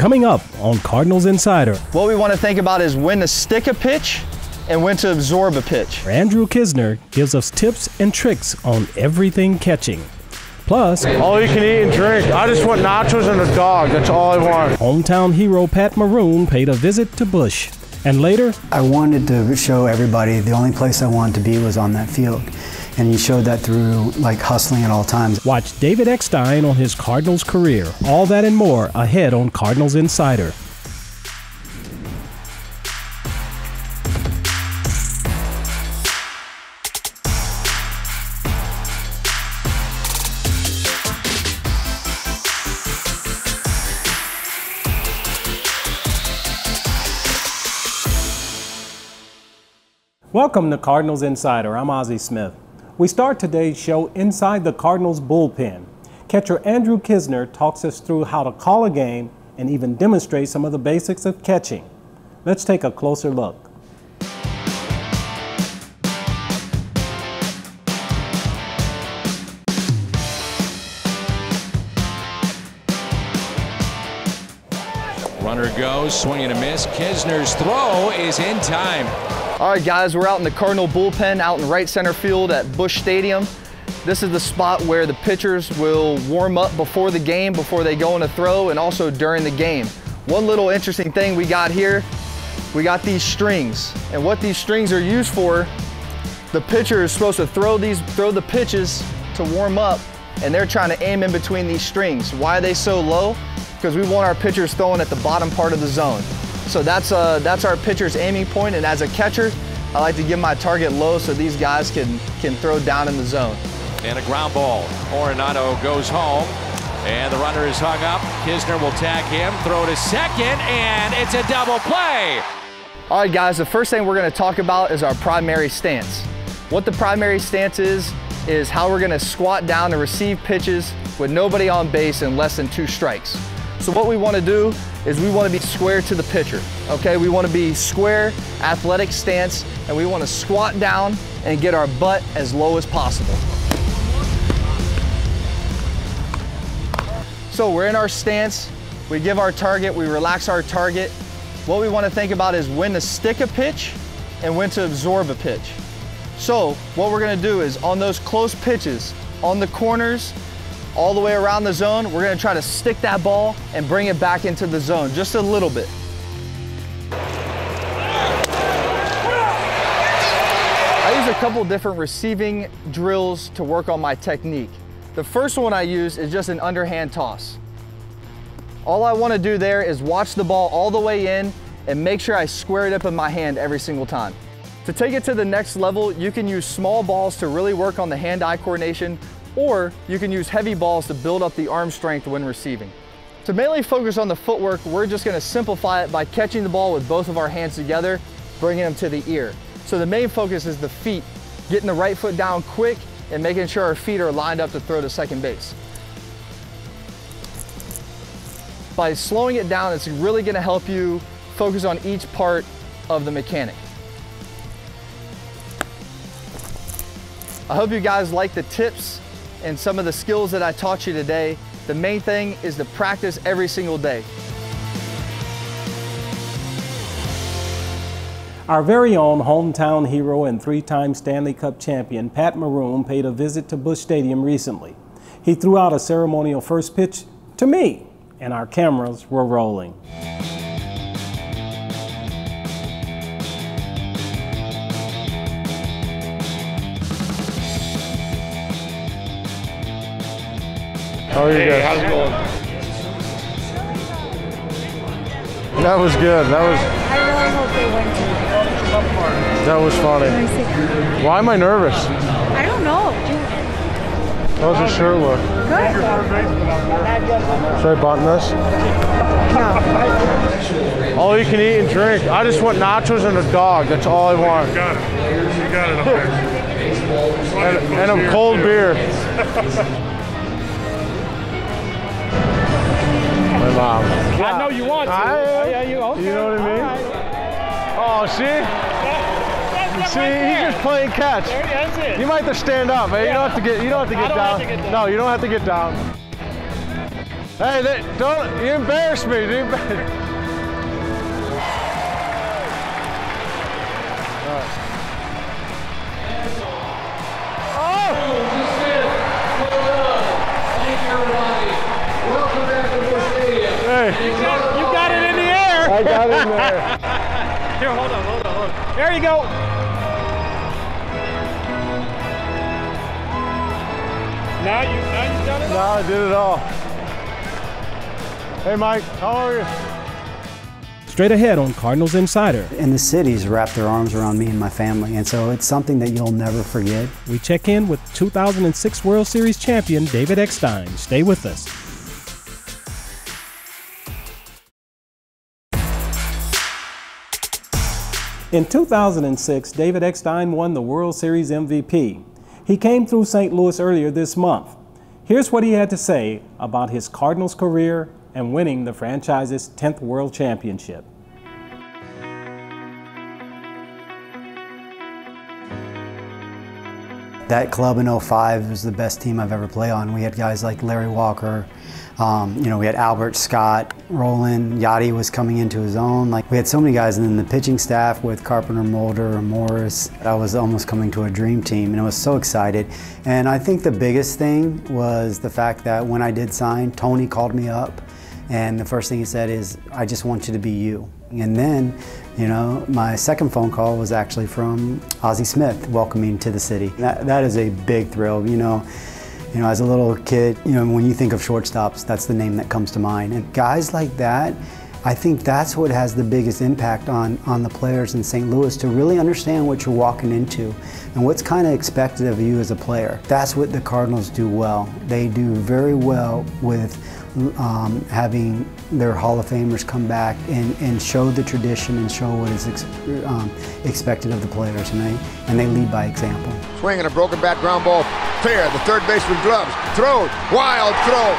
Coming up on Cardinals Insider. What we want to think about is when to stick a pitch and when to absorb a pitch. Andrew Knizner gives us tips and tricks on everything catching. Plus, all you can eat and drink. I just want nachos and a dog. That's all I want. Hometown hero Pat Maroon paid a visit to Busch. And later, I wanted to show everybody the only place I wanted to be was on that field. And he showed that through like hustling at all times. Watch David Eckstein on his Cardinals career. All that and more ahead on Cardinals Insider. Welcome to Cardinals Insider. I'm Ozzie Smith. We start today's show inside the Cardinals bullpen. Catcher Andrew Knizner talks us through how to call a game and even demonstrate some of the basics of catching. Let's take a closer look. Runner goes, swing and a miss. Knizner's throw is in time. All right, guys, we're out in the Cardinal bullpen out in right center field at Busch Stadium. This is the spot where the pitchers will warm up before the game, before they go in a throw, and also during the game. One little interesting thing we got here, we got these strings. And what these strings are used for, the pitcher is supposed to throw the pitches to warm up, and they're trying to aim in between these strings. Why are they so low? Because we want our pitchers throwing at the bottom part of the zone. So that's our pitcher's aiming point, and as a catcher, I like to give my target low so these guys can throw down in the zone. And a ground ball. Coronado goes home, and the runner is hung up. Knizner will tag him, throw to second, and it's a double play. All right, guys, the first thing we're going to talk about is our primary stance. What the primary stance is how we're going to squat down to receive pitches with nobody on base and less than 2 strikes. So what we want to do is we want to be square to the pitcher, okay? We want to be square, athletic stance, and we want to squat down and get our butt as low as possible. So we're in our stance, we give our target, we relax our target. What we want to think about is when to stick a pitch and when to absorb a pitch. So what we're going to do is on those close pitches, on the corners, all the way around the zone, we're going to try to stick that ball and bring it back into the zone just a little bit. I use a couple different receiving drills to work on my technique. The first one I use is just an underhand toss. All I want to do there is watch the ball all the way in and make sure I square it up in my hand every single time. To take it to the next level, you can use small balls to really work on the hand-eye coordination, or you can use heavy balls to build up the arm strength when receiving. To mainly focus on the footwork, we're just going to simplify it by catching the ball with both of our hands together, bringing them to the ear. So the main focus is the feet, getting the right foot down quick and making sure our feet are lined up to throw to second base. By slowing it down, it's really going to help you focus on each part of the mechanic. I hope you guys like the tips and some of the skills that I taught you today. The main thing is to practice every single day. Our very own hometown hero and 3-time Stanley Cup champion Pat Maroon paid a visit to Busch Stadium recently. He threw out a ceremonial first pitch to me, and our cameras were rolling. How are you guys? How's it going? That was good. I really hope they win. That was funny. Why am I nervous? I don't know. How's your shirt look? Good. Should I button this? No. All you can eat and drink. I just want nachos and a dog. That's all I want. You got it. You got it up there. and a cold beer. My mom. I know you want to. You know what I mean? Right. Oh, see? See, he's just playing catch. That's it. You might have to stand up, man. You don't have to get down. No, you don't have to get down. Hey, don't, you embarrass me. You embarrass. Hey. You got it in the air. I got it in there. Here, hold on. There you go. Now you've done it No, all. I did it all. Hey, Mike, how are you? Straight ahead on Cardinals Insider. And the city's wrapped their arms around me and my family, and so it's something that you'll never forget. We check in with 2006 World Series champion David Eckstein. Stay with us. In 2006, David Eckstein won the World Series MVP. He came through St. Louis earlier this month. Here's what he had to say about his Cardinals career and winning the franchise's 10th World Championship. That club in '05 was the best team I've ever played on. We had guys like Larry Walker, we had Albert Scott, Roland, Yachty was coming into his own. Like, we had so many guys, and then the pitching staff with Carpenter, Mulder, Morris. I was almost coming to a dream team, and I was so excited. And I think the biggest thing was the fact that when I did sign, Tony called me up, and the first thing he said is, "I just want you to be you." And then, my second phone call was actually from Ozzie Smith welcoming me to the city. That is a big thrill. As a little kid, when you think of shortstops, that's the name that comes to mind. And guys like that, I think that's what has the biggest impact on the players in St. Louis, to really understand what you're walking into and what's kind of expected of you as a player. That's what the Cardinals do well. They do very well with having their Hall of Famers come back and show the tradition and show what is expected of the players, and they lead by example. Swinging a broken bat, ground ball, fair. The third baseman gloves, throws, wild throw.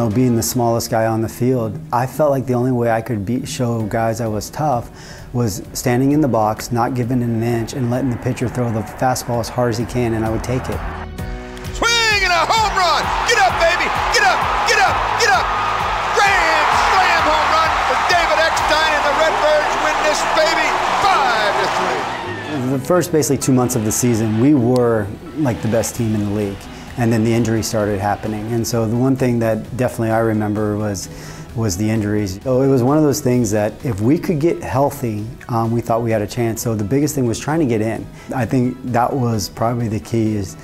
Being the smallest guy on the field, I felt like the only way I could show guys I was tough was standing in the box, not giving it an inch, and letting the pitcher throw the fastball as hard as he can, and I would take it. Swing and a home run! Get up, baby! Get up! Get up! Get up! Grand slam home run for David Eckstein, and the Redbirds win this baby 5-3. The first basically 2 months of the season, we were like the best team in the league. And then the injuries started happening. And so the one thing that definitely I remember was the injuries. So it was one of those things that if we could get healthy, we thought we had a chance. So the biggest thing was trying to get in. I think that was probably the key, is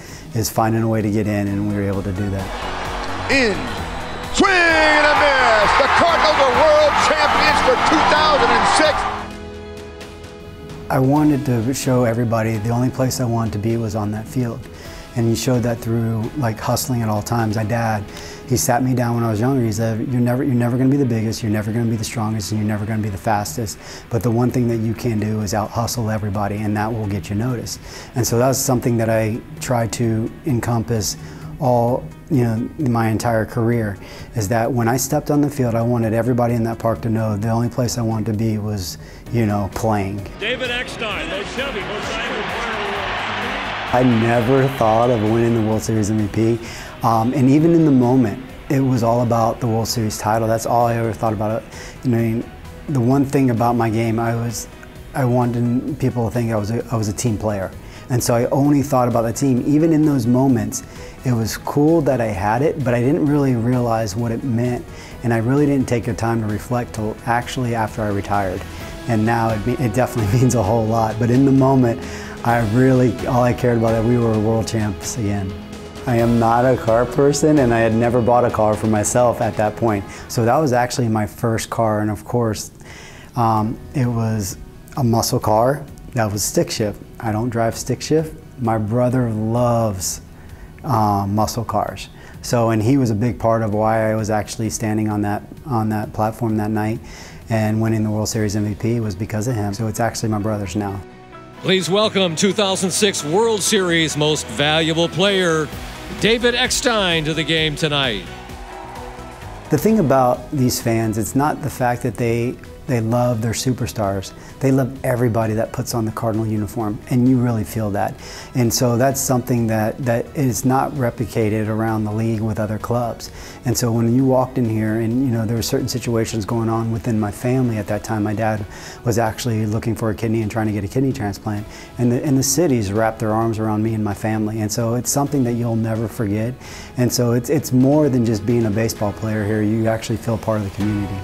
finding a way to get in, and we were able to do that. In, swing and a miss. The Cardinals are world champions for 2006. I wanted to show everybody the only place I wanted to be was on that field. And he showed that through hustling at all times. My dad, he sat me down when I was younger. He said, you're never going to be the biggest, you're never going to be the strongest, and you're never going to be the fastest. But the one thing that you can do is out hustle everybody, and that will get you noticed. And so that was something that I tried to encompass all, my entire career, is that when I stepped on the field, I wanted everybody in that park to know the only place I wanted to be was, playing. David Eckstein, most Chevy, most angry player. I never thought of winning the World Series MVP, and even in the moment, it was all about the World Series title. That's all I ever thought about it. The one thing about my game, I wanted people to think I was a team player, and so I only thought about the team. Even in those moments, it was cool that I had it, but I didn't really realize what it meant, and I really didn't take the time to reflect till actually after I retired. And now it definitely means a whole lot. But in the moment, all I cared about that we were world champs again. I am not a car person, and I had never bought a car for myself at that point. So that was actually my first car, and of course, it was a muscle car that was stick shift. I don't drive stick shift. My brother loves muscle cars. So, and he was a big part of why I was actually standing on that platform that night and winning the World Series MVP was because of him. So it's actually my brother's now. Please welcome 2006 World Series Most Valuable Player, David Eckstein, to the game tonight. The thing about these fans, it's not the fact that they love their superstars. They love everybody that puts on the Cardinal uniform, and you really feel that. And so that's something that is not replicated around the league with other clubs. And so when you walked in here, and there were certain situations going on within my family at that time. My dad was actually looking for a kidney and trying to get a kidney transplant, and the cities wrapped their arms around me and my family. And so it's something that you'll never forget. And so it's more than just being a baseball player here. You actually feel part of the community.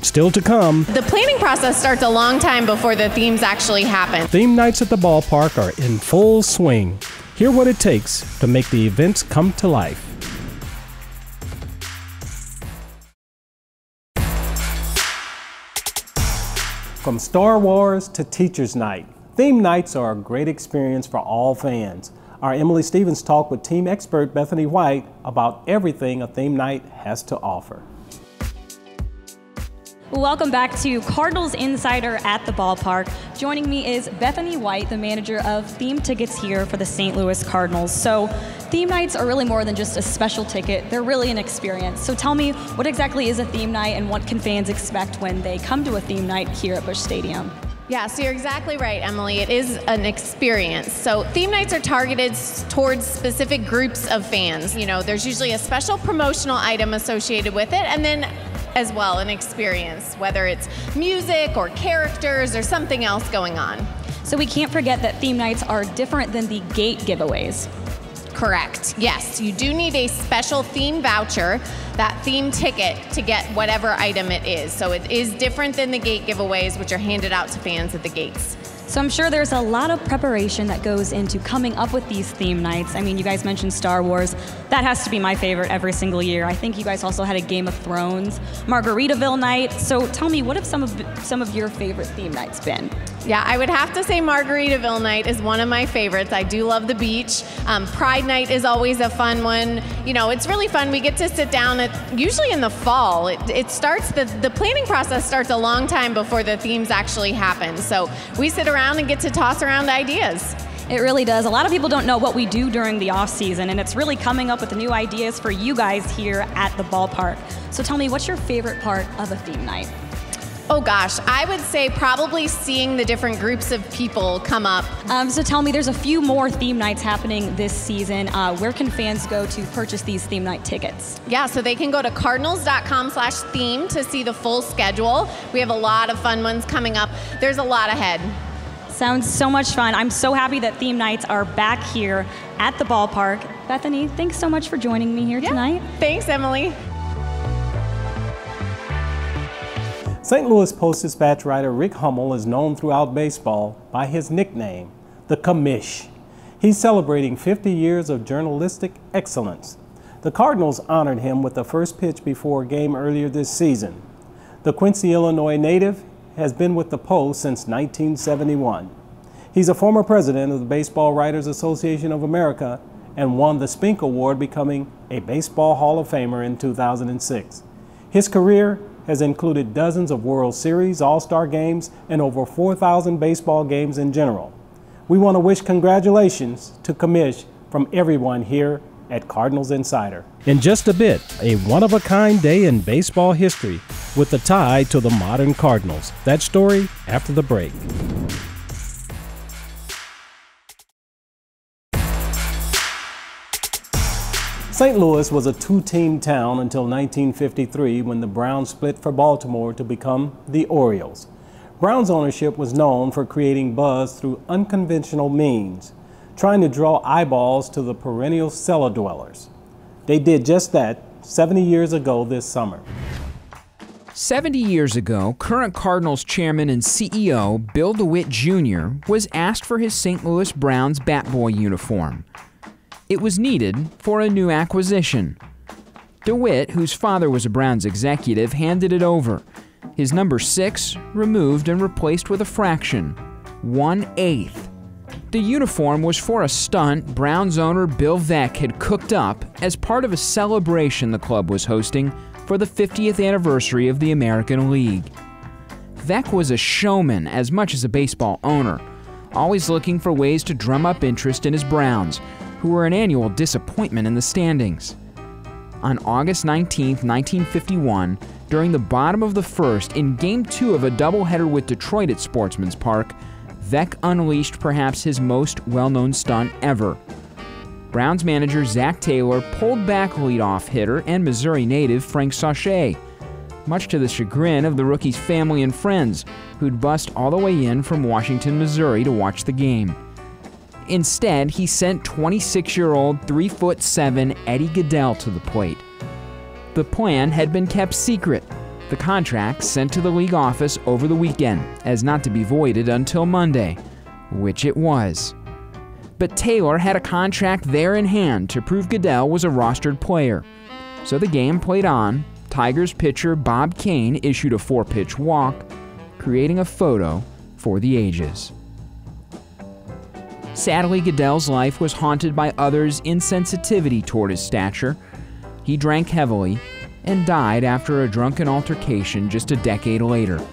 Still to come, the planning process starts a long time before the themes actually happen. theme nights at the ballpark are in full swing. Hear what it takes to make the events come to life. From Star Wars to Teacher's Night, theme nights are a great experience for all fans. Our Emily Stevens talked with team expert Bethany White about everything a theme night has to offer. Welcome back to Cardinals Insider at the Ballpark. Joining me is Bethany White, the manager of theme tickets here for the St. Louis Cardinals. So theme nights are really more than just a special ticket. They're really an experience. So tell me, what exactly is a theme night and what can fans expect when they come to a theme night here at Busch Stadium? Yeah, so you're exactly right, Emily. It is an experience. So theme nights are targeted towards specific groups of fans. There's usually a special promotional item associated with it, and then as well an experience, whether it's music or characters or something else going on. So we can't forget that theme nights are different than the gate giveaways. Correct. Yes, you do need a special theme voucher, that theme ticket, to get whatever item it is. So it is different than the gate giveaways, which are handed out to fans at the gates. So I'm sure there's a lot of preparation that goes into coming up with these theme nights. I mean, you guys mentioned Star Wars. That has to be my favorite every single year. I think you guys also had a Game of Thrones, Margaritaville night. So tell me, what have some of your favorite theme nights been? Yeah, I would have to say Margaritaville night is one of my favorites. I do love the beach. Pride night is always a fun one. It's really fun. We get to sit down usually in the fall. It starts, the planning process starts a long time before the themes actually happen. So we sit around and get to toss around ideas. It really does. A lot of people don't know what we do during the off season, and it's really coming up with new ideas for you guys here at the ballpark. So tell me, what's your favorite part of a theme night? Oh gosh, I would say probably seeing the different groups of people come up. So tell me, there's a few more theme nights happening this season. Where can fans go to purchase these theme night tickets? Yeah, so they can go to cardinals.com/theme to see the full schedule. We have a lot of fun ones coming up. There's a lot ahead. Sounds so much fun. I'm so happy that theme nights are back here at the ballpark. Bethany, thanks so much for joining me here tonight. Thanks, Emily. St. Louis Post-Dispatch writer Rick Hummel is known throughout baseball by his nickname, the Commish. He's celebrating 50 years of journalistic excellence. The Cardinals honored him with the first pitch before a game earlier this season. The Quincy, Illinois native has been with the Post since 1971. He's a former president of the Baseball Writers Association of America and won the Spink Award, becoming a Baseball Hall of Famer in 2006. His career has included dozens of World Series, All-Star games, and over 4,000 baseball games in general. We want to wish congratulations to Commish from everyone here at Cardinals Insider. In just a bit, a one-of-a-kind day in baseball history with the tie to the modern Cardinals. That story after the break. St. Louis was a two-team town until 1953, when the Browns split for Baltimore to become the Orioles. Browns ownership was known for creating buzz through unconventional means, trying to draw eyeballs to the perennial cellar dwellers. They did just that 70 years ago this summer. 70 years ago, current Cardinals chairman and CEO Bill DeWitt Jr. was asked for his St. Louis Browns Bat Boy uniform. It was needed for a new acquisition. DeWitt, whose father was a Browns executive, handed it over. His number 6 removed and replaced with a fraction, 1/8. The uniform was for a stunt Browns owner Bill Veeck had cooked up as part of a celebration the club was hosting for the 50th anniversary of the American League. Veeck was a showman as much as a baseball owner, always looking for ways to drum up interest in his Browns, who were an annual disappointment in the standings. On August 19, 1951, during the bottom of the first, in Game 2 of a doubleheader with Detroit at Sportsman's Park, Veeck unleashed perhaps his most well-known stunt ever. Browns manager Zach Taylor pulled back leadoff hitter and Missouri native Frank Sauché, much to the chagrin of the rookie's family and friends, who'd bussed all the way in from Washington, Missouri to watch the game. Instead, he sent 26-year-old 3'7" Eddie Goodell to the plate. The plan had been kept secret, the contract sent to the league office over the weekend, as not to be voided until Monday, which it was. But Taylor had a contract there in hand to prove Goodell was a rostered player. So the game played on. Tigers pitcher Bob Kane issued a 4-pitch walk, creating a photo for the ages. Sadly, Goodell's life was haunted by others' insensitivity toward his stature. He drank heavily and died after a drunken altercation just a decade later.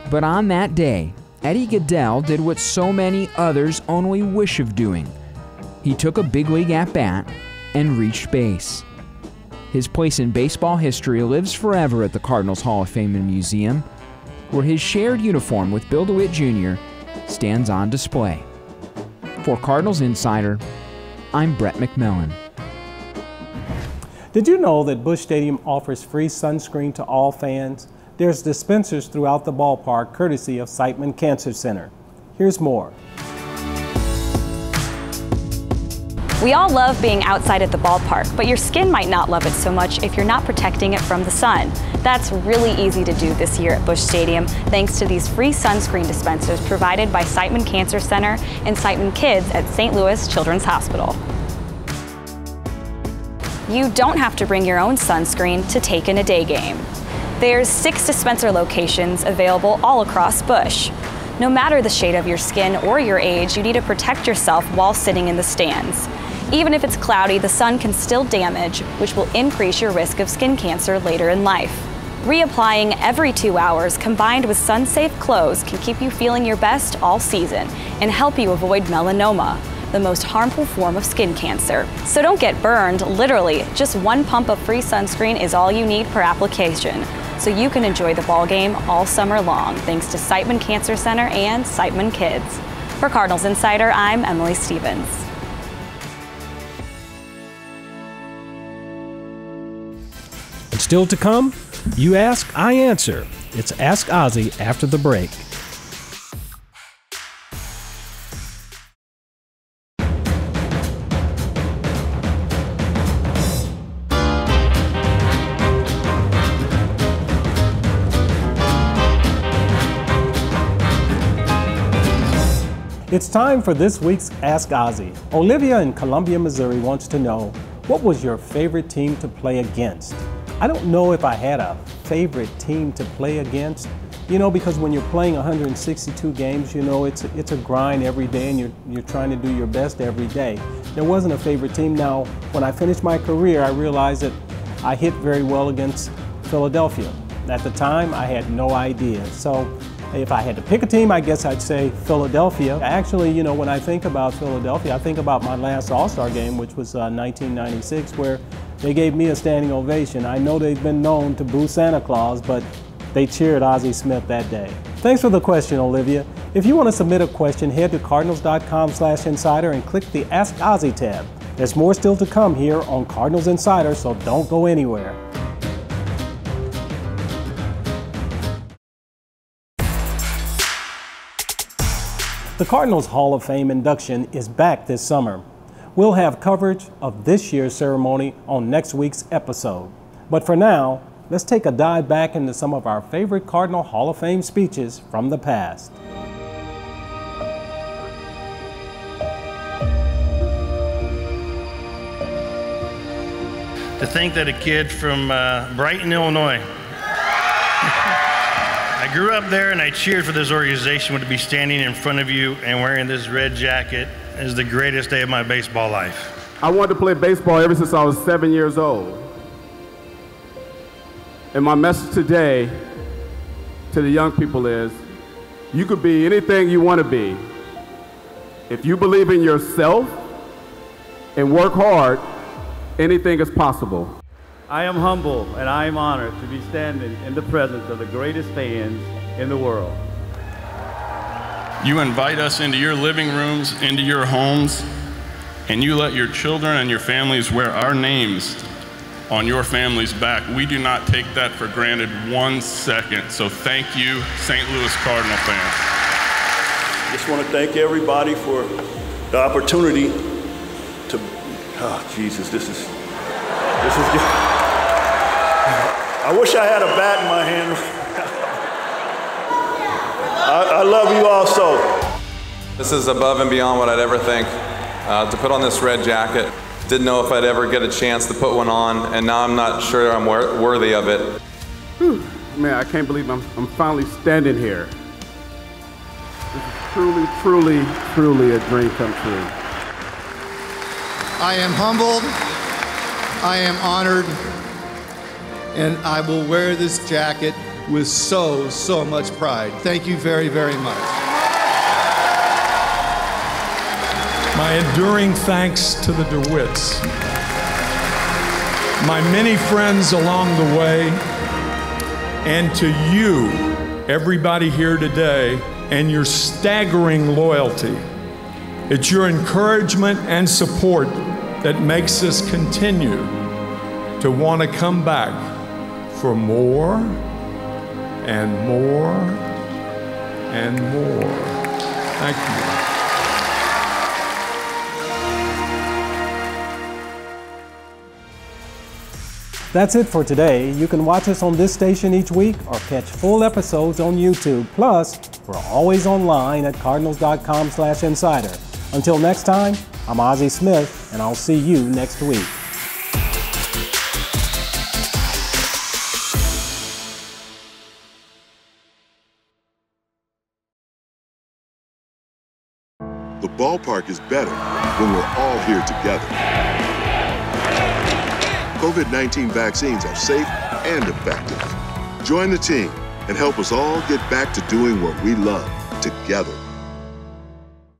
But on that day, Eddie Goodell did what so many others only wish of doing. He took a big league at-bat and reached base. His place in baseball history lives forever at the Cardinals Hall of Fame and Museum, where his shared uniform with Bill DeWitt Jr. stands on display. For Cardinals Insider, I'm Brett McMillan. Did you know that Busch Stadium offers free sunscreen to all fans? There's dispensers throughout the ballpark courtesy of Siteman Cancer Center. Here's more. We all love being outside at the ballpark, but your skin might not love it so much if you're not protecting it from the sun. That's really easy to do this year at Busch Stadium, thanks to these free sunscreen dispensers provided by Siteman Cancer Center and Siteman Kids at St. Louis Children's Hospital. You don't have to bring your own sunscreen to take in a day game. There's 6 dispenser locations available all across Busch. No matter the shade of your skin or your age, you need to protect yourself while sitting in the stands. Even if it's cloudy, the sun can still damage, which will increase your risk of skin cancer later in life. Reapplying every 2 hours combined with sun-safe clothes can keep you feeling your best all season and help you avoid melanoma, the most harmful form of skin cancer. So don't get burned, literally. Just 1 pump of free sunscreen is all you need per application, so you can enjoy the ball game all summer long, thanks to Siteman Cancer Center and Siteman Kids. For Cardinals Insider, I'm Emily Stevens. And still to come, you ask, I answer. It's Ask Ozzie after the break. It's time for this week's Ask Ozzie. Olivia in Columbia, Missouri wants to know, what was your favorite team to play against? I don't know if I had a favorite team to play against, because when you're playing 162 games, it's a grind every day and you're trying to do your best every day. There wasn't a favorite team. Now, when I finished my career, I realized that I hit very well against Philadelphia. At the time, I had no idea. So if I had to pick a team, I guess I'd say Philadelphia. Actually, when I think about Philadelphia, I think about my last All-Star game, which was 1996, where they gave me a standing ovation. I know they've been known to boo Santa Claus, but they cheered Ozzie Smith that day. Thanks for the question, Olivia. If you want to submit a question, head to cardinals.com/insider and click the Ask Ozzie tab. There's more still to come here on Cardinals Insider, so don't go anywhere. The Cardinals Hall of Fame induction is back this summer. We'll have coverage of this year's ceremony on next week's episode. But for now, let's take a dive back into some of our favorite Cardinal Hall of Fame speeches from the past. To think that a kid from Brighton, Illinois, I grew up there and I cheered for this organization, to be standing in front of you and wearing this red jacket is the greatest day of my baseball life. I wanted to play baseball ever since I was 7 years old. And my message today to the young people is, you could be anything you want to be. If you believe in yourself and work hard, anything is possible. I am humbled and I am honored to be standing in the presence of the greatest fans in the world. You invite us into your living rooms, into your homes, and you let your children and your families wear our names on your family's back. We do not take that for granted 1 second. So thank you, St. Louis Cardinal fans. Just want to thank everybody for the opportunity to, oh Jesus, this is I wish I had a bat in my hand. I love you all so. This is above and beyond what I'd ever think. To put on this red jacket, didn't know if I'd ever get a chance to put one on, and now I'm not sure I'm worthy of it. Whew. Man, I can't believe I'm finally standing here. This is truly, truly, truly a dream come true. I am humbled, I am honored, and I will wear this jacket with so much pride. Thank you very, very much. My enduring thanks to the DeWitts, my many friends along the way, and to you, everybody here today, and your staggering loyalty. It's your encouragement and support that makes us continue to want to come back for more and more and more. Thank you. That's it for today. You can watch us on this station each week or catch full episodes on YouTube. Plus, we're always online at cardinals.com/insider. Until next time, I'm Ozzie Smith, and I'll see you next week. The ballpark is better when we're all here together. COVID-19 vaccines are safe and effective. Join the team and help us all get back to doing what we love together.